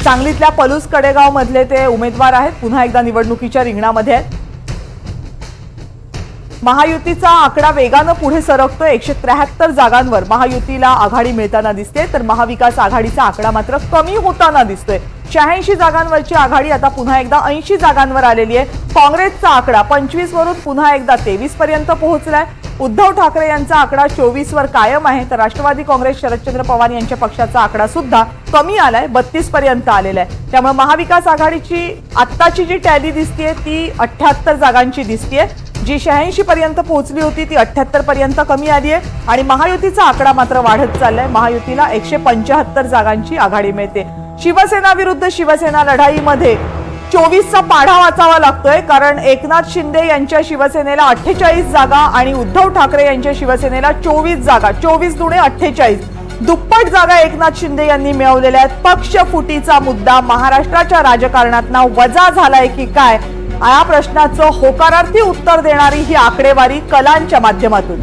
सांगलीतल्या पलूस कडेगाव मधले ते उमेदवार आहेत, पुन्हा एकदा निवडणुकीच्या रिंगणामध्ये आहेत। महायुतीचा आकडा वेगाने पुढे सरकतोय। 173 जागांवर महायुतीला आघाडी मिळताना दिसते, तर महाविकास आघाडीचा आकडा मात्र कमी होताना दिसतोय। 86 जागांवरची आघाडी आता पुन्हा एकदा 80 जागांवर आलेली आहे। काँग्रेसचा आकडा 25 वरून पुन्हा एकदा 23 पर्यंत पोहोचलाय। उद्धव ठाकरे यांचा आकडा 24 वर कायम आहे, तर राष्ट्रवादी काँग्रेस शरदचंद्र पवार यांच्या पक्षाचा आकडा सुद्धा कमी आलाय, 32 पर्यंत आलेला आहे। त्यामुळे महाविकास आघाडीची आत्ताची जी टॅली दिसतेय ती 78 जागांची दिसतेय, जी 86 पर्यंत पोहोचली होती ती 78 पर्यंत कमी आली आहे। आणि महायुतीचा आकडा मात्र वाढत चाललाय। महायुतीला 175 जागांची आघाडी मिळते। शिवसेना विरुद्ध शिवसेना लढाईमध्ये 24चा पाढा वाचावा लागतोय, कारण एकनाथ शिंदे यांच्या शिवसेनेला 48 जागा आणि उद्धव ठाकरे यांच्या शिवसेनेला 24 जागा, 24 दुणे 48, दुप्पट जागा एकनाथ शिंदे यांनी मिळवलेल्या आहेत। पक्ष फुटीचा मुद्दा महाराष्ट्राच्या राजकारणात वजा झालाय की काय, या प्रश्नाचं होकारार्थी उत्तर देणारी ही आकडेवारी कलांच्या माध्यमातून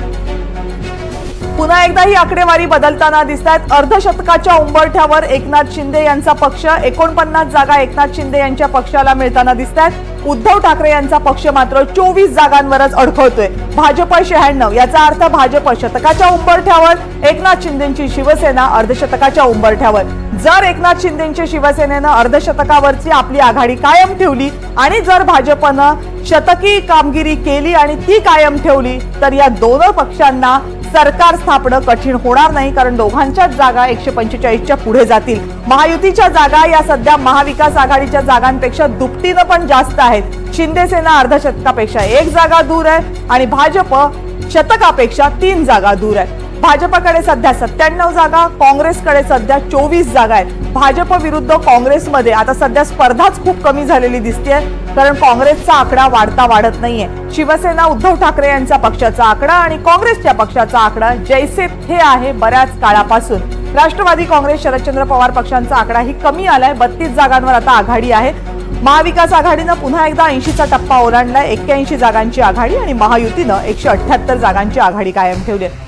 पुन्हा एकदा ही आकडेवारी बदलताना दिसतात। अर्धशतकाच्या उंबरठ्यावर एकनाथ शिंदे यांचा पक्ष 49 जागा एकनाथ शिंदे यांच्या पक्षाला मिळताना दिसतात। उद्धव ठाकरे यांचा पक्ष मात्र 24 जागांवरच अडखळतोय। भाजप 96, याचा अर्थ भाजप शतकाच्या उंबरठ्यावर, एकनाथ शिंदेची शिवसेना अर्धशतकाच्या उंबरठ्यावर। जर एकनाथ शिंदेच्या शिवसेनेनं अर्धशतकावरची आपली आघाडी कायम ठेवली आणि जर भाजपनं शतकी कामगिरी केली आणि ती कायम ठेवली, तर या दोन पक्षांना सरकार स्थापणं कठीण होणार नाही, कारण दोघांच्याच जागा 145च्या पुढे जातील। महायुतीच्या जागा या सध्या महाविकास आघाडीच्या जागांपेक्षा दुपटीनं पण जास्त आहेत। शिंदे सेना अर्धशतकापेक्षा 1 जागा दूर आहे आणि भाजप शतकापेक्षा 3 जागा दूर आहे। भाजपकडे सध्या 97 जागा, काँग्रेसकडे सध्या 24 जागा आहेत। भाजप विरुद्ध काँग्रेसमध्ये आता सध्या स्पर्धाच खूप कमी झालेली दिसतेय, कारण काँग्रेसचा आकडा वाढत नाहीये। शिवसेना उद्धव ठाकरे यांचा पक्षाचा आकडा आणि काँग्रेसच्या पक्षाचा आकडा जैसे थे आहे बऱ्याच काळापासून। राष्ट्रवादी काँग्रेस शरदचंद्र पवार पक्षांचा आकडा ही कमी आलाय, 32 जागांवर आता आघाडी आहे। महाविकास आघाडीनं पुन्हा एकदा 80चा टप्पा ओलांडलाय, 81 जागांची आघाडी आणि महायुतीनं 178 जागांची आघाडी कायम ठेवली आहे।